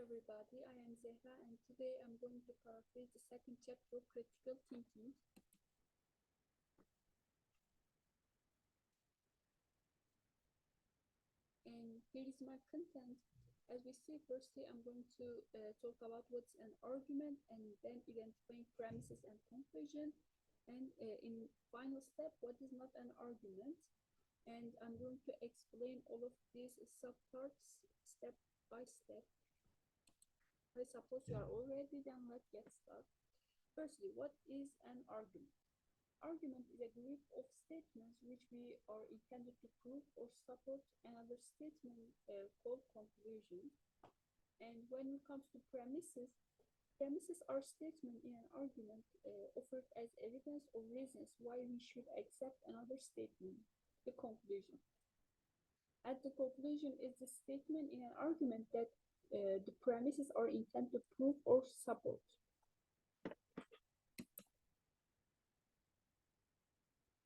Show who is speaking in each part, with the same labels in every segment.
Speaker 1: everybody, I am Zehra and today I'm going to paraphrase the second chapter of critical thinking. And here is my content. As we see, firstly I'm going to talk about what's an argument and then identifying premises and conclusion. And in final step, what is not an argument. And I'm going to explain all of these subparts step by step. I suppose you are all ready, then let's get started. Firstly, what is an argument? Argument is a group of statements which we are intended to prove or support another statement called conclusion. And when it comes to premises, premises are statements in an argument offered as evidence or reasons why we should accept another statement, the conclusion. At the conclusion is the statement in an argument that the premises are intended to prove or support.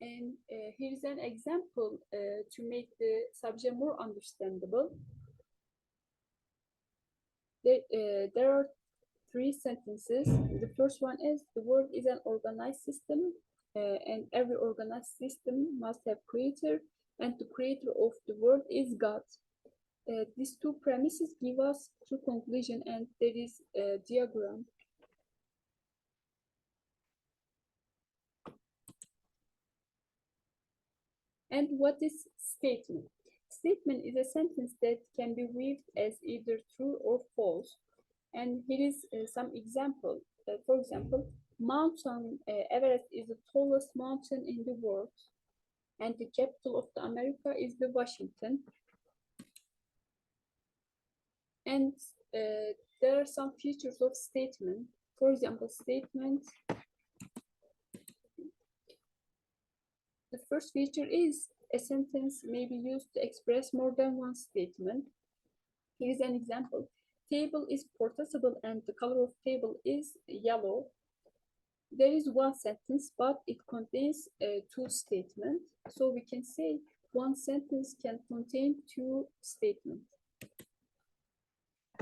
Speaker 1: And here's an example to make the subject more understandable. There are three sentences. The first one is, the world is an organized system and every organized system must have creator, and the creator of the world is God. These two premises give us two conclusions, and there is a diagram. And what is statement? Statement is a sentence that can be viewed as either true or false. And here is some example. For example, Mountain Everest is the tallest mountain in the world, and the capital of the America is the Washington. And there are some features of statement. For example, statement. The first feature is a sentence may be used to express more than one statement. Here is an example. Table is portable and the color of table is yellow. There is one sentence, but it contains two statements. So we can say one sentence can contain two statements.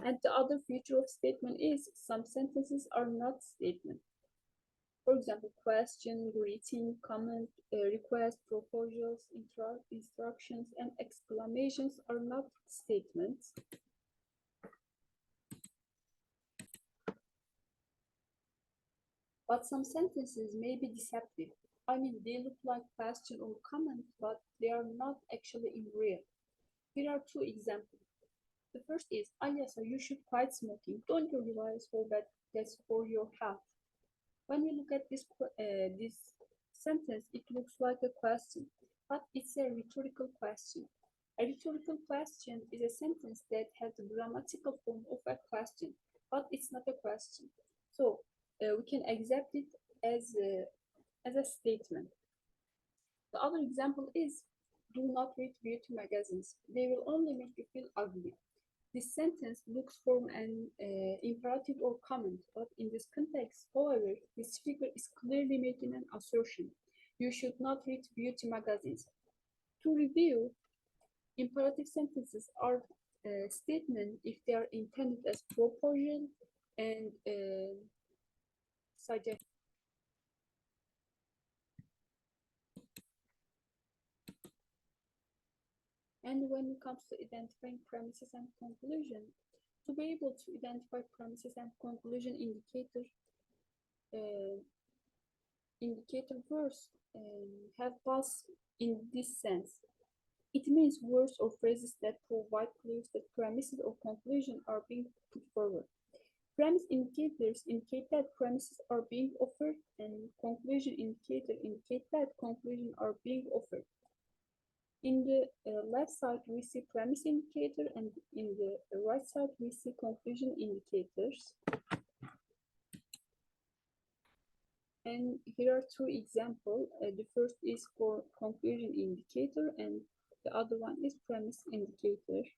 Speaker 1: And the other feature of statement is some sentences are not statements. For example, question, greeting, comment, request, proposals, instructions, and exclamations are not statements. But some sentences may be deceptive. I mean, they look like question or comment, but they are not actually in real. Here are two examples. The first is, Alyasa, you should quit smoking. Don't you realize how bad that's for your health? When we look at this sentence, it looks like a question, but it's a rhetorical question. A rhetorical question is a sentence that has the grammatical form of a question, but it's not a question. So we can accept it as a statement. The other example is, do not read beauty magazines. They will only make you feel ugly. This sentence looks for an imperative or comment, but in this context, however, this figure is clearly making an assertion. You should not read beauty magazines. To review, imperative sentences are statements if they are intended as proposition and suggestion. And when it comes to identifying premises and conclusion, to be able to identify premises and conclusion indicator words have us in this sense. It means words or phrases that provide clues that premises or conclusion are being put forward. Premise indicators indicate that premises are being offered, and conclusion indicators indicate that conclusion are being offered. In the left side, we see premise indicator, and in the right side, we see conclusion indicators. And here are two examples. The first is for conclusion indicator, and the other one is premise indicator.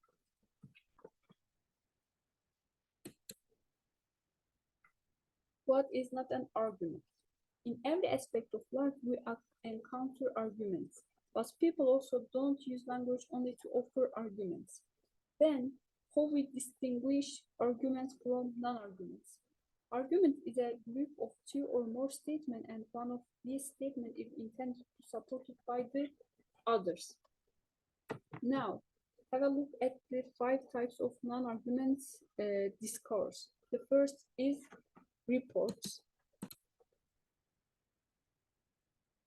Speaker 1: What is not an argument? In every aspect of life, we encounter arguments. But people also don't use language only to offer arguments. Then, how we distinguish arguments from non-arguments. Argument is a group of two or more statements, and one of these statements is intended to support it by the others. Now, have a look at the 5 types of non-arguments discourse. The first is reports.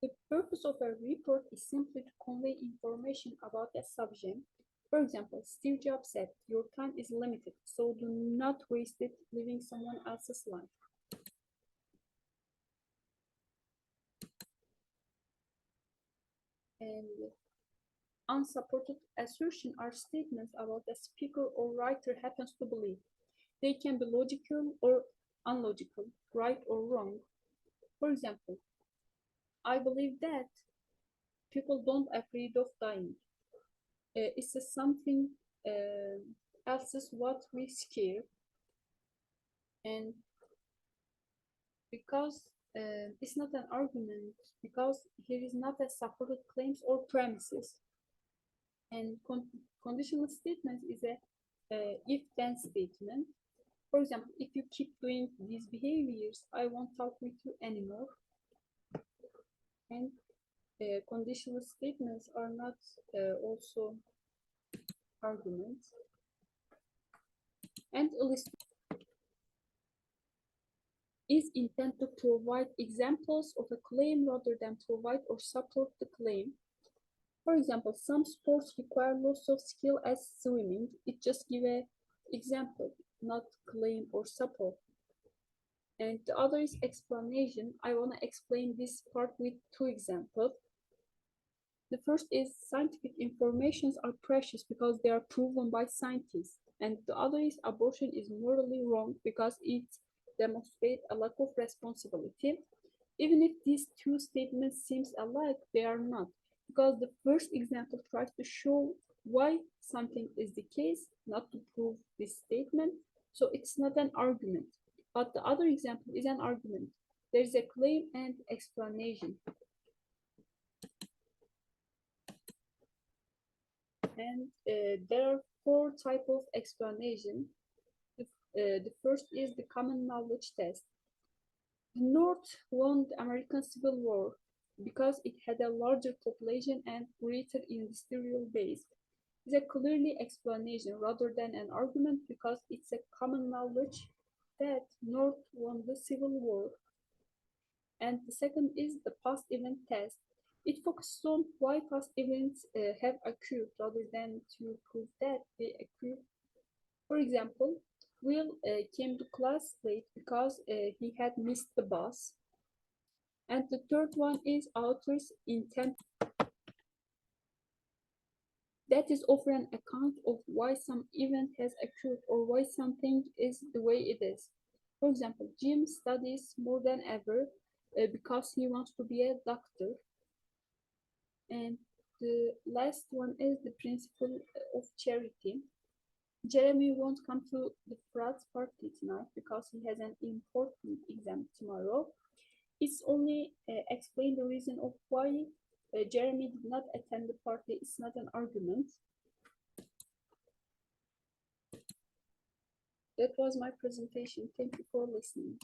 Speaker 1: The purpose of a report is simply to convey information about a subject. For example, Steve Jobs said, "Your time is limited, so do not waste it living someone else's life." And unsupported assertions are statements about a speaker or writer happens to believe. They can be logical or unlogical, right or wrong. For example, I believe that people don't afraid of dying. It's something else is what we scare. And because it's not an argument, because here is not a supported claims or premises. And conditional statement is a if-then statement. For example, if you keep doing these behaviors, I won't talk with you anymore. And conditional statements are not also arguments. And a list is intended to provide examples of a claim rather than provide or support the claim. For example, some sports require lots of skill as swimming. It just give an example, not claim or support. And the other is explanation. I want to explain this part with 2 examples. The first is scientific informations are precious because they are proven by scientists. And the other is abortion is morally wrong because it demonstrates a lack of responsibility. Even if these 2 statements seem alike, they are not, because the first example tries to show why something is the case, not to prove this statement. So it's not an argument. But the other example is an argument. There is a claim and explanation. And there are 4 types of explanation. The first is the common knowledge test. The North won the American Civil War because it had a larger population and greater industrial base. It's a clearly explanation rather than an argument because it's a common knowledge that North won the Civil War. And the second is the past event test. It focuses on why past events have occurred rather than to prove that they occurred. For example, Will came to class late because he had missed the bus. And the third one is author's intent. That is offer an account of why some event has occurred or why something is the way it is. For example, Jim studies more than ever because he wants to be a doctor. And the last one is the principle of charity. Jeremy won't come to the frat party tonight because he has an important exam tomorrow. It's only explain the reason of why Jeremy did not attend the party. It's not an argument. That was my presentation. Thank you for listening.